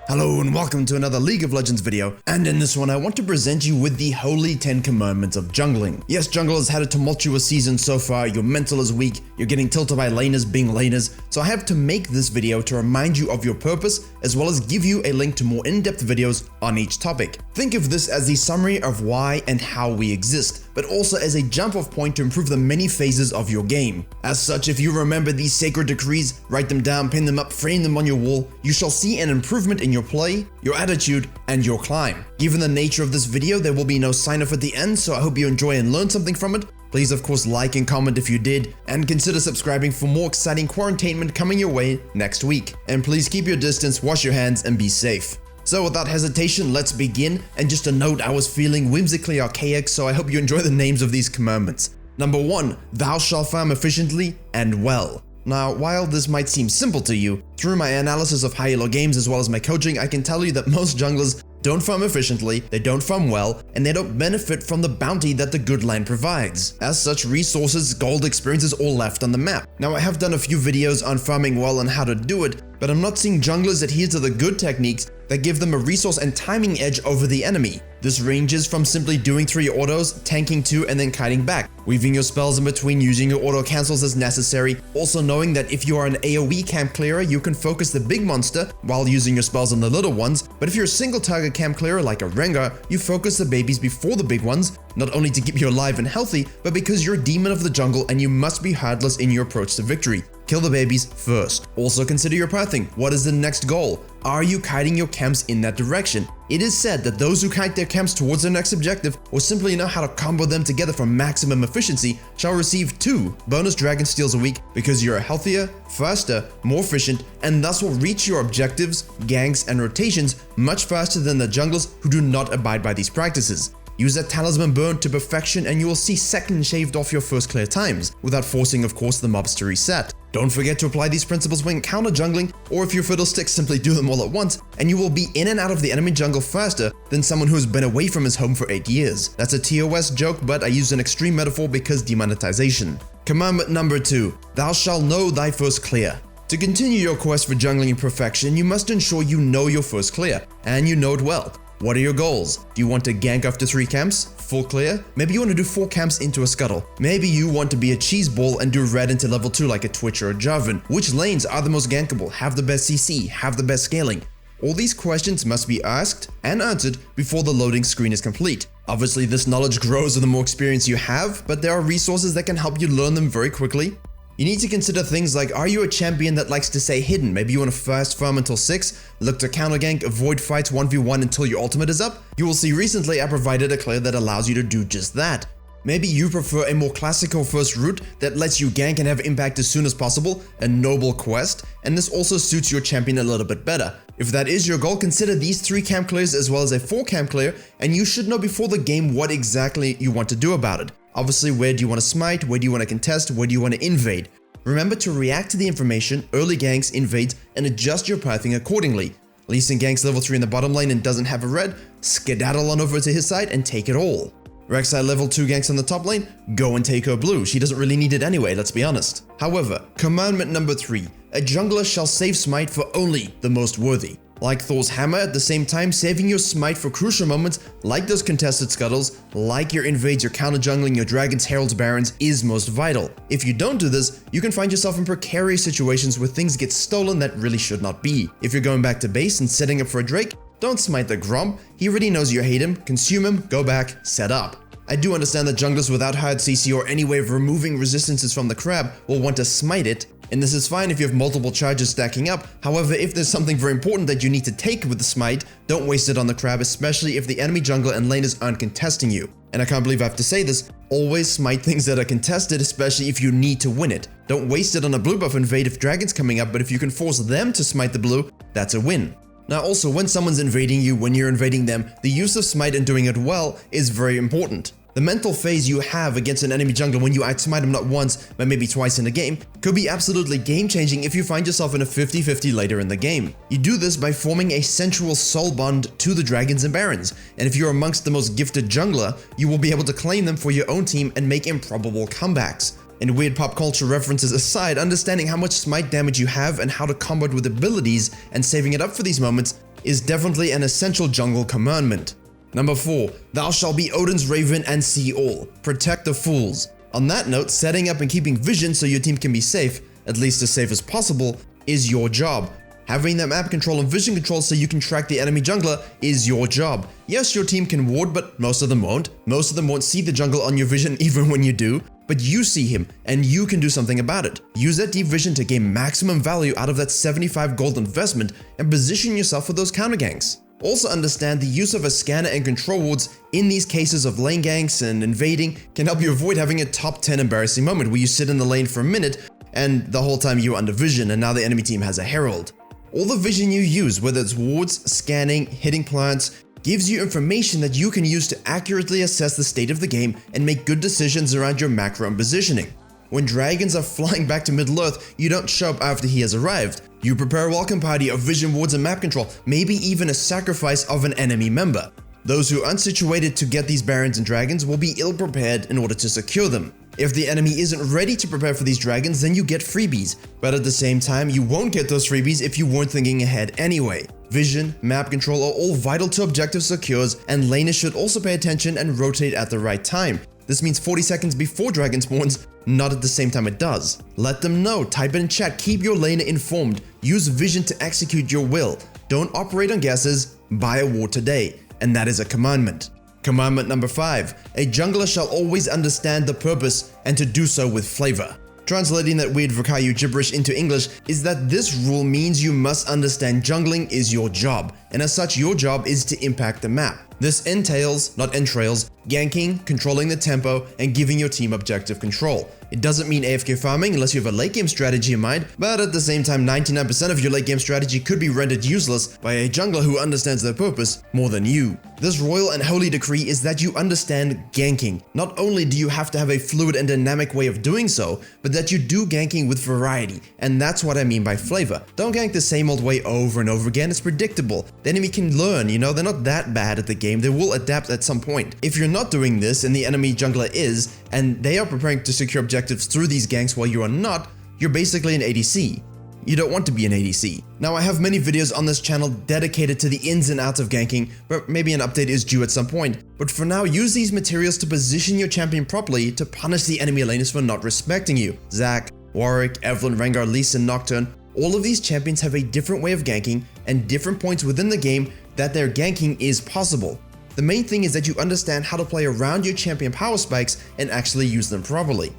Hello and welcome to another League of Legends video, and in this one I want to present you with the holy 10 commandments of jungling. Yes, jungle has had a tumultuous season so far, your mental is weak, you're getting tilted by laners being laners, so I have to make this video to remind you of your purpose, as well as give you a link to more in-depth videos on each topic. Think of this as the summary of why and how we exist, but also as a jump-off point to improve the many phases of your game. As such, if you remember these sacred decrees, write them down, pin them up, frame them on your wall, you shall see an improvement in your play, your attitude, and your climb. Given the nature of this video, there will be no sign-off at the end, so I hope you enjoy and learn something from it. Please of course like and comment if you did, and consider subscribing for more exciting quarantainment coming your way next week. And please keep your distance, wash your hands, and be safe. So without hesitation, let's begin, and just a note, I was feeling whimsically archaic, so I hope you enjoy the names of these commandments. Number 1, thou shalt farm efficiently and well. Now, while this might seem simple to you, through my analysis of high elo games as well as my coaching, I can tell you that most junglers don't farm efficiently, they don't farm well, and they don't benefit from the bounty that the good land provides. As such, resources, gold, experience is all left on the map. Now, I have done a few videos on farming well and how to do it, but I'm not seeing junglers adhere to the good techniques that give them a resource and timing edge over the enemy. This ranges from simply doing 3 autos, tanking 2, and then kiting back, weaving your spells in between, using your auto cancels as necessary, also knowing that if you are an AoE camp clearer, you can focus the big monster while using your spells on the little ones, but if you're a single target camp clearer like a Rengar, you focus the babies before the big ones, not only to keep you alive and healthy, but because you're a demon of the jungle and you must be heartless in your approach to victory. Kill the babies first. Also consider your pathing. What is the next goal? Are you kiting your camps in that direction? It is said that those who kite their camps towards their next objective, or simply know how to combo them together for maximum efficiency, shall receive 2 bonus dragon steals a week because you're healthier, faster, more efficient, and thus will reach your objectives, ganks, and rotations much faster than the junglers who do not abide by these practices. Use that talisman burn to perfection and you will see seconds shaved off your first clear times, without forcing of course the mobs to reset. Don't forget to apply these principles when counter jungling, or if you're fiddlesticks, simply do them all at once, and you will be in and out of the enemy jungle faster than someone who has been away from his home for 8 years. That's a TOS joke, but I use an extreme metaphor because demonetization. Commandment number 2, thou shalt know thy first clear. To continue your quest for jungling in perfection, you must ensure you know your first clear, and you know it well. What are your goals? Do you want to gank after 3 camps? Full clear? Maybe you want to do 4 camps into a scuttle. Maybe you want to be a cheese ball and do red into level 2 like a Twitch or a Jarvan. Which lanes are the most gankable, have the best CC, have the best scaling? All these questions must be asked and answered before the loading screen is complete. Obviously, this knowledge grows with the more experience you have, but there are resources that can help you learn them very quickly. You need to consider things like, are you a champion that likes to stay hidden? Maybe you want to fast farm until 6, look to counter gank, avoid fights 1v1 until your ultimate is up? You will see recently I provided a clear that allows you to do just that. Maybe you prefer a more classical first route that lets you gank and have impact as soon as possible, a noble quest, and this also suits your champion a little bit better. If that is your goal, consider these 3 camp clears as well as a 4 camp clear, and you should know before the game what exactly you want to do about it. Obviously, where do you want to smite, where do you want to contest, where do you want to invade? Remember to react to the information, early ganks, invades, and adjust your pathing accordingly. Lee Sin ganks level 3 in the bottom lane and doesn't have a red, skedaddle on over to his side and take it all. Rek'Sai level 2 ganks on the top lane, go and take her blue, she doesn't really need it anyway, let's be honest. However, commandment number 3, a jungler shall save smite for only the most worthy. Like Thor's hammer, at the same time, saving your smite for crucial moments like those contested scuttles, like your invades, your counter jungling, your dragons, heralds, barons is most vital. If you don't do this, you can find yourself in precarious situations where things get stolen that really should not be. If you're going back to base and setting up for a Drake, don't smite the Gromp, he already knows you hate him, consume him, go back, set up. I do understand that junglers without hard CC or any way of removing resistances from the crab will want to smite it, and this is fine if you have multiple charges stacking up. However, if there's something very important that you need to take with the smite, don't waste it on the crab, especially if the enemy jungler and laners aren't contesting you. And I can't believe I have to say this, always smite things that are contested, especially if you need to win it. Don't waste it on a blue buff invade if dragon's coming up, but if you can force them to smite the blue, that's a win. Now also, when someone's invading you, when you're invading them, the use of smite and doing it well is very important. The mental phase you have against an enemy jungler when you outsmite him not once, but maybe twice in a game, could be absolutely game-changing if you find yourself in a 50-50 later in the game. You do this by forming a sensual soul bond to the dragons and barons, and if you're amongst the most gifted jungler, you will be able to claim them for your own team and make improbable comebacks. And weird pop culture references aside, understanding how much smite damage you have and how to combo it with abilities and saving it up for these moments is definitely an essential jungle commandment. Number 4. Thou shalt be Odins Raven and see all. Protect the fools. On that note, setting up and keeping vision so your team can be safe, at least as safe as possible, is your job. Having that map control and vision control so you can track the enemy jungler is your job. Yes, your team can ward, but most of them won't. Most of them won't see the jungle on your vision even when you do. But you see him, and you can do something about it. Use that deep vision to gain maximum value out of that 75 gold investment and position yourself for those counter ganks. Also understand the use of a scanner and control wards in these cases of lane ganks and invading can help you avoid having a top 10 embarrassing moment where you sit in the lane for a minute and the whole time you're under vision and now the enemy team has a herald. All the vision you use, whether it's wards, scanning, hitting plants, gives you information that you can use to accurately assess the state of the game and make good decisions around your macro and positioning. When dragons are flying back to Middle-earth, you don't show up after he has arrived. You prepare a welcome party of vision wards and map control, maybe even a sacrifice of an enemy member. Those who aren't situated to get these barons and dragons will be ill-prepared in order to secure them. If the enemy isn't ready to prepare for these dragons, then you get freebies. But at the same time, you won't get those freebies if you weren't thinking ahead anyway. Vision, map control are all vital to objective secures, and laners should also pay attention and rotate at the right time. This means 40 seconds before dragon spawns, not at the same time it does. Let them know, type it in chat, keep your laner informed, use vision to execute your will. Don't operate on guesses, buy a ward today. And that is a commandment. Commandment number 5. A jungler shall always understand the purpose and to do so with flavor. Translating that weird Virkayu gibberish into English is that this rule means you must understand jungling is your job, and as such your job is to impact the map. This entails, not entrails, ganking, controlling the tempo, and giving your team objective control. It doesn't mean AFK farming unless you have a late game strategy in mind, but at the same time 99% of your late game strategy could be rendered useless by a jungler who understands their purpose more than you. This royal and holy decree is that you understand ganking. Not only do you have to have a fluid and dynamic way of doing so, but that you do ganking with variety, and that's what I mean by flavor. Don't gank the same old way over and over again, it's predictable. The enemy can learn, they're not that bad at the game, they will adapt at some point. If you're not doing this and the enemy jungler is, and they are preparing to secure objectives through these ganks while you are not, you're basically an ADC. You don't want to be an ADC. Now I have many videos on this channel dedicated to the ins and outs of ganking, but maybe an update is due at some point. But for now, use these materials to position your champion properly to punish the enemy laners for not respecting you. Zac, Warwick, Evelynn, Rengar, Lee Sin, Nocturne, all of these champions have a different way of ganking and different points within the game that their ganking is possible. The main thing is that you understand how to play around your champion power spikes and actually use them properly.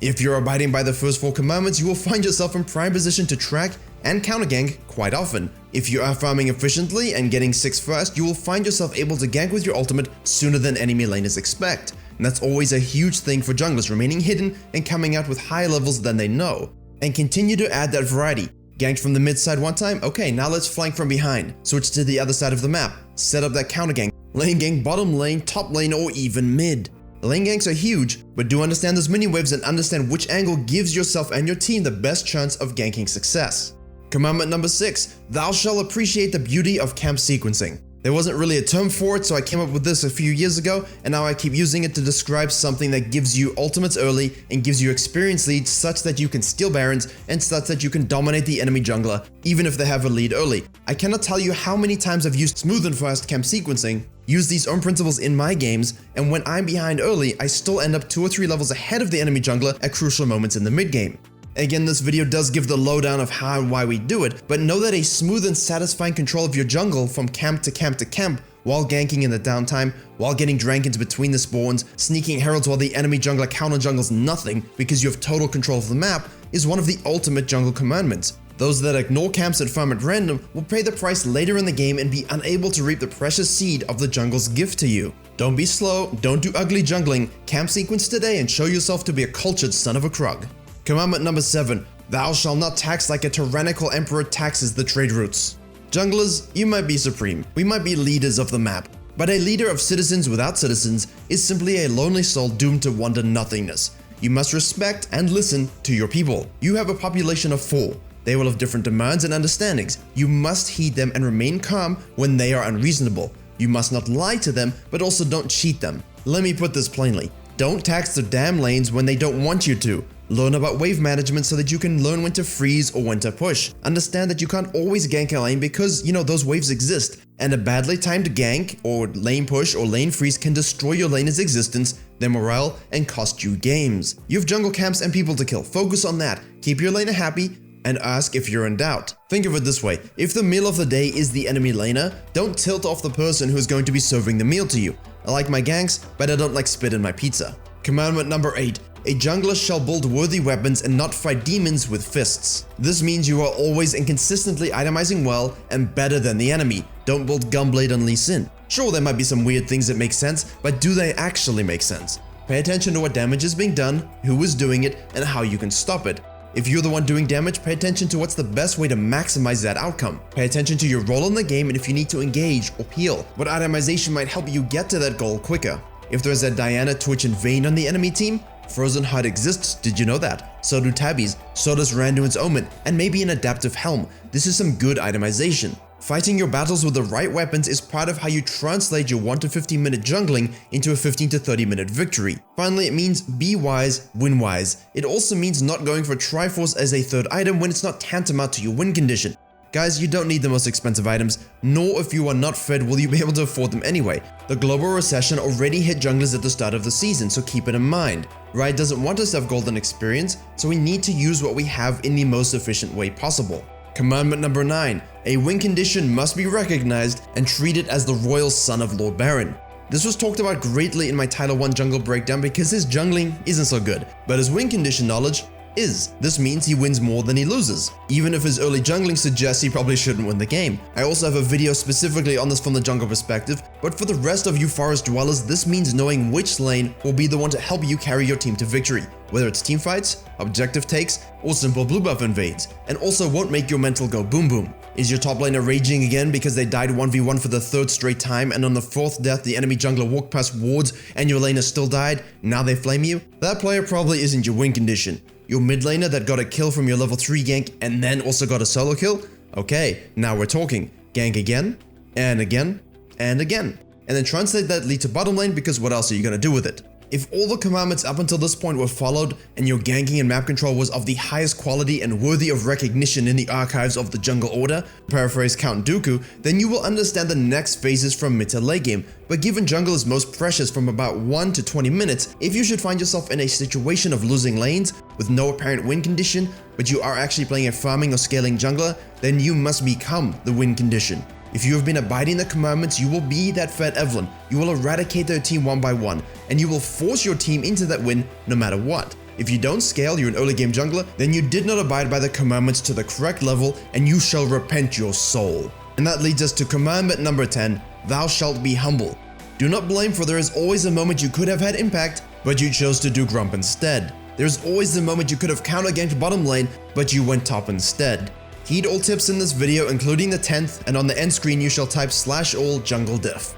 If you're abiding by the first 4 commandments, you will find yourself in prime position to track and counter gank quite often. If you are farming efficiently and getting 6 first, you will find yourself able to gank with your ultimate sooner than enemy laners expect. And that's always a huge thing for junglers, remaining hidden and coming out with higher levels than they know. And continue to add that variety. Ganked from the mid side one time? Okay, now let's flank from behind. Switch to the other side of the map. Set up that counter gank. Lane gank, bottom lane, top lane, or even mid. Lane ganks are huge, but do understand those mini waves and understand which angle gives yourself and your team the best chance of ganking success. Commandment number 6. Thou shalt appreciate the beauty of camp sequencing. There wasn't really a term for it, so I came up with this a few years ago, and now I keep using it to describe something that gives you ultimates early and gives you experience leads such that you can steal barons and such that you can dominate the enemy jungler, even if they have a lead early. I cannot tell you how many times I've used smooth and fast camp sequencing, used these own principles in my games, and when I'm behind early, I still end up 2 or 3 levels ahead of the enemy jungler at crucial moments in the mid game. Again, this video does give the lowdown of how and why we do it, but know that a smooth and satisfying control of your jungle from camp to camp to camp, while ganking in the downtime, while getting drankins between the spawns, sneaking heralds while the enemy jungler counter jungles nothing because you have total control of the map, is one of the ultimate jungle commandments. Those that ignore camps and farm at random will pay the price later in the game and be unable to reap the precious seed of the jungle's gift to you. Don't be slow, don't do ugly jungling, camp sequence today and show yourself to be a cultured son of a krug. Commandment number 7. Thou shalt not tax like a tyrannical emperor taxes the trade routes. Junglers, you might be supreme, we might be leaders of the map, but a leader of citizens without citizens is simply a lonely soul doomed to wander nothingness. You must respect and listen to your people. You have a population of 4. They will have different demands and understandings. You must heed them and remain calm when they are unreasonable. You must not lie to them, but also don't cheat them. Let me put this plainly. Don't tax their damn lanes when they don't want you to. Learn about wave management so that you can learn when to freeze or when to push. Understand that you can't always gank a lane because, those waves exist. And a badly timed gank or lane push or lane freeze can destroy your laner's existence, their morale, and cost you games. You have jungle camps and people to kill. Focus on that. Keep your laner happy and ask if you're in doubt. Think of it this way. If the meal of the day is the enemy laner, don't tilt off the person who is going to be serving the meal to you. I like my ganks, but I don't like spit in my pizza. Commandment number 8. A jungler shall build worthy weapons and not fight demons with fists. This means you are always and consistently itemizing well and better than the enemy. Don't build Gunblade on Lee Sin. Sure, there might be some weird things that make sense, but do they actually make sense? Pay attention to what damage is being done, who is doing it, and how you can stop it. If you're the one doing damage, pay attention to what's the best way to maximize that outcome. Pay attention to your role in the game and if you need to engage or peel. What itemization might help you get to that goal quicker. If there's a Diana, Twitch, and Vayne on the enemy team, Frozen Heart exists, did you know that? So do Tabbies, so does Randuin's Omen, and maybe an adaptive helm. This is some good itemization. Fighting your battles with the right weapons is part of how you translate your 1 to 15 minute jungling into a 15 to 30 minute victory. Finally, it means be wise, win wise. It also means not going for Triforce as a third item when it's not tantamount to your win condition. Guys, you don't need the most expensive items, nor if you are not fed will you be able to afford them anyway. The global recession already hit junglers at the start of the season, so keep it in mind. Riot doesn't want us to have golden experience, so we need to use what we have in the most efficient way possible. Commandment number 9. A win condition must be recognized and treated as the royal son of Lord Baron. This was talked about greatly in my Title 1 jungle breakdown because his jungling isn't so good, but his win condition knowledge is. This means he wins more than he loses, even if his early jungling suggests he probably shouldn't win the game. I also have a video specifically on this from the jungle perspective, but for the rest of you forest dwellers, this means knowing which lane will be the one to help you carry your team to victory, whether it's team fights, objective takes, or simple blue buff invades, and also won't make your mental go boom boom. Is your top laner raging again because they died 1v1 for the 3rd straight time and on the 4th death the enemy jungler walked past wards and your laner still died, now they flame you? That player probably isn't your win condition. Your mid laner that got a kill from your level 3 gank and then also got a solo kill? Okay, now we're talking. Gank again, and again, and again. And then translate that lead to bottom lane because what else are you gonna do with it? If all the commandments up until this point were followed and your ganking and map control was of the highest quality and worthy of recognition in the archives of the jungle order, paraphrase Count Dooku, then you will understand the next phases from mid to late game. But given jungle is most precious from about 1 to 20 minutes, if you should find yourself in a situation of losing lanes with no apparent win condition, but you are actually playing a farming or scaling jungler, then you must become the win condition. If you have been abiding the commandments, you will be that Fat Evelyn. You will eradicate their team one by one, and you will force your team into that win no matter what. If you don't scale, you're an early game jungler, then you did not abide by the commandments to the correct level, and you shall repent your soul. And that leads us to commandment number 10, thou shalt be humble. Do not blame, for there is always a moment you could have had impact, but you chose to do grump instead. There's always the moment you could have counter-ganked bottom lane, but you went top instead. Heed all tips in this video, including the 10th, and on the end screen you shall type /all jungle diff.